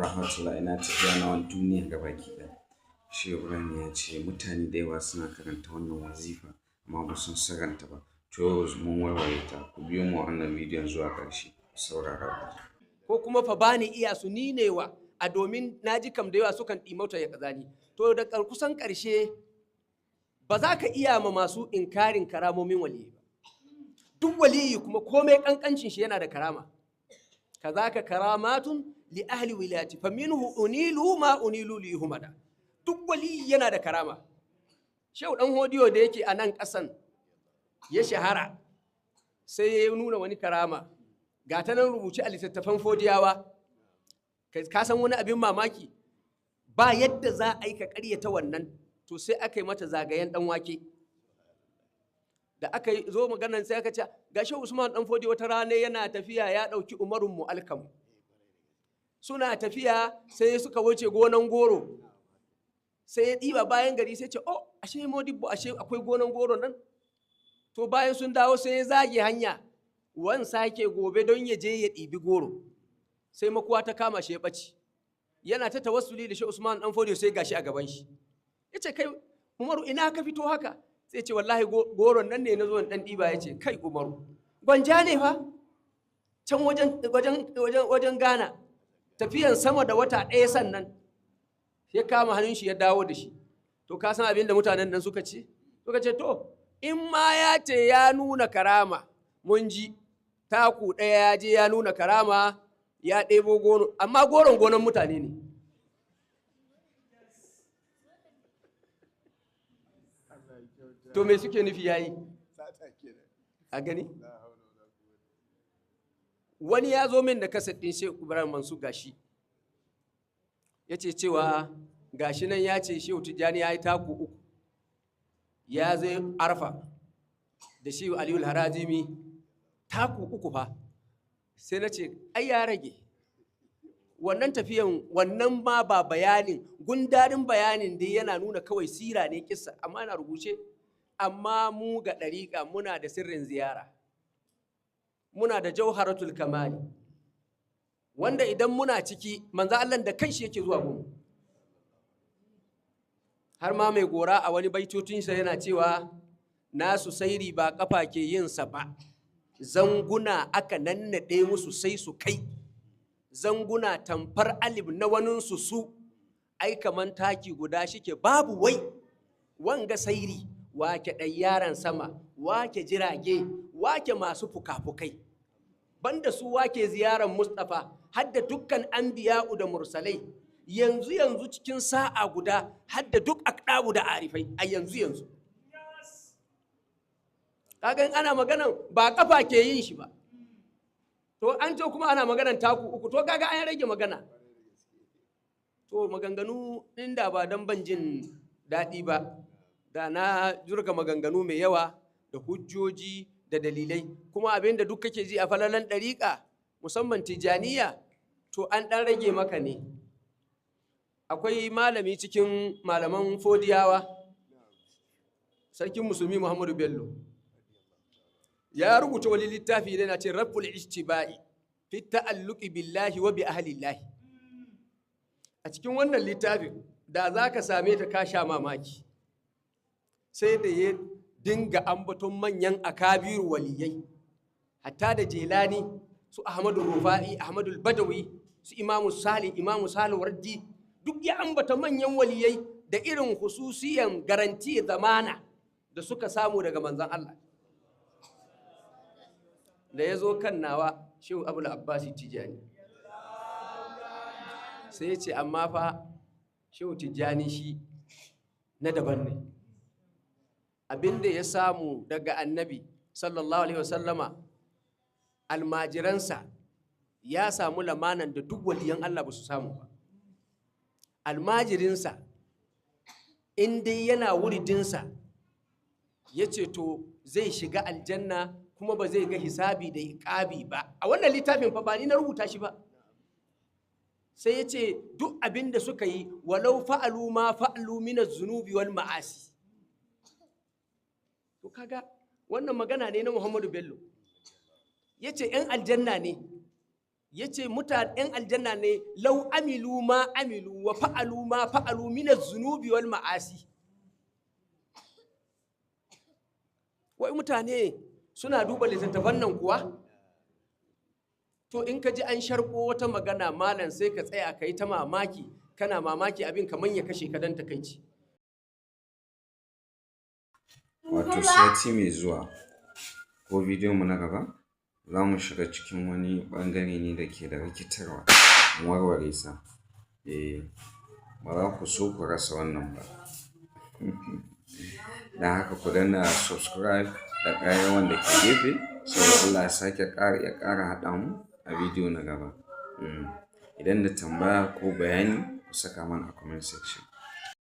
rahmatullahi ina tafiya na wani duniya gabaki ɗaya. Shehu Ibrahim ya ce mutane da yawa suna karanta wannan wazifa amma ba sun saranta ba. To yau mun warware ta, ku biyo mu wannan bidiyon zuwa ƙarshe, ku saurara ku. Ko kuma fa bani iya su ninewa a domin naji kam da yawa sukan ɗimauta ya kazani. To da kusan ƙarshe ba za ka iya ma masu inkarin karamomin waliyi ba. Duk waliyi kuma komai ƙanƙancin shi yana da karama. Kazaka karamatun li ahli wilayati fa minhu unilu ma unilu li humada. Duk waliyi yana da karama. Shehu dan hodiyo da yake a nan ƙasan ya shahara sai ya nuna wani karama. Ga ta nan rubuce a littattafan fodiyawa. Ka san wani abin mamaki ba yadda za a yi ka ƙaryata wannan, to sai aka yi mata zagayen ɗan wake. Da aka zo maganar sai aka ce ga Shehu Usman dan Fodi wata rana yana tafiya ya ɗauki Umarun Mu'alkam. Suna tafiya sai suka wuce gonan goro. Sai ya ɗiba bayan gari sai ce, oh, ashe Modibbo, ashe akwai gonan goro nan. To bayan sun dawo sai ya zage hanya, wan sake gobe don ya je ya ɗibi goro. Sai makuwa ta kama shi ya ɓaci. Yana ta tawassuli da Shehu Usman dan Fodi sai gashi a gaban shi. Ya ce, kai Umaru ina ka fito haka? Sai ce wallahi goron nan ne na zo dan ɗiba. Ya ce kai Umaru, gwanja ne fa can wajen Ghana, tafiyan sama da wata ɗaya sannan ya kama hannun shi ya dawo da shi. To ka san abin da mutanen nan suka ce? Suka ce to in ma ya ce ya nuna karama mun ji, taku ɗaya ya je ya nuna karama ya ɗebo goro, amma goron gonan mutane ne. To me suke nufi yayi? A gani? Wani ya zo min da kaset ɗin Shehu Ibrahim Mansur gashi. Ya ce cewa gashi nan ya ce Shehu Tijjani ya yi taku uku. Ya zai arfa da Shehu Aliyu Harazimi taku uku fa. Sai na ce, ai ya rage. Wannan tafiyan, wannan ma ba bayanin, gundarin bayanin dai yana nuna kawai sira ne kissa, amma yana rubuce. Amma mu ga ɗariƙa muna da sirrin ziyara, muna da jauharatul kamali, wanda idan muna ciki manzo Allah da kanshi yake zuwa mu. Har ma mai gora a wani baitotinsa yana cewa nasu sairi ba kafa ke yin sa ba, zanguna aka nannaɗe musu sai su kai, zanguna tamfar alif na waninsu su, ai kaman taki guda shike babu wai, wanga sairi wake ɗayyaran sama, wake jirage, wake masu fuka-fukai, banda su wake ziyaran Mustapha, hadda dukkan anbiya'u da mursalai, yanzu cikin sa'a guda, hadda duk akdabu da arifai a yanzu. Kagan ana maganan ba kafa ke yin shi ba, to an ce kuma ana maganan taku uku, to kaga an rage magana. To maganganu inda ba dan ban jin daɗi ba, da na jurga maganganu mai yawa da hujjoji da dalilai, kuma abin da duk kake ji a falalan ɗariƙa musamman tijaniya, to an ɗan rage maka ne. Akwai malami cikin malaman fodiyawa, sarkin musulmi Muhammadu Bello, ya rubuta wani littafi da na ce raful ishtiba'i fi ta'alluqi billahi wa bi ahlillahi. A cikin wannan littafin da za ka same ta ka sha mamaki, sai da ya dinga ambaton manyan akabiru waliyai, hatta da Jelani, su Ahmadu Rufa'i, Ahmadu Badawi, su Imamu Salih Wardi, duk ya ambata manyan waliyai da irin hususiyan garanti zamana da suka samu daga manzan Allah. Da ya zo kan nawa Shehu Abul Abbasi Tijani, sai ya ce amma fa Shehu Tijani shi na daban ne. Abinda ya samu daga annabi sallallahu alaihi wasallama, almajiransa ya samu lamanan da duk waliyan Allah ba su samu ba. Almajirinsa in dai yana wuridinsa ya ce to zai shiga aljanna kuma ba zai ga hisabi da iqabi ba. A wannan littafin fa ba ni na rubuta shi ba. Sai ya ce duk abin da suka yi walau fa'alu ma fa'alu min az-zunubi wal ma'asi. To kaga wannan magana ne na Muhammadu Bello. Ya ce ‘yan aljanna ne, ya ce mutane 'yan aljanna ne lau amilu ma amilu wa fa'alu ma fa'alu minaz zunubi wal ma'asi. Wai mutane suna duba littattafan nan kuwa? To in ka ji an sharko wata magana malam sai ka tsaya ka yi ta mamaki, kana mamaki abin kamar ya kashe ka dan takaici. Wato sati mai zuwa ko bidiyon mu na gaba za mu shiga cikin wani ɓangare ne da ke da rikitarwa mu warware sa. Ba za ku so ku rasa wannan ba. Don haka ku danna subscribe da ƙararrawar da ke gefe saboda Allah ya sake ya ƙara haɗa mu a bidiyo na gaba. Idan da tambaya ko bayani ku saka mana a comment section.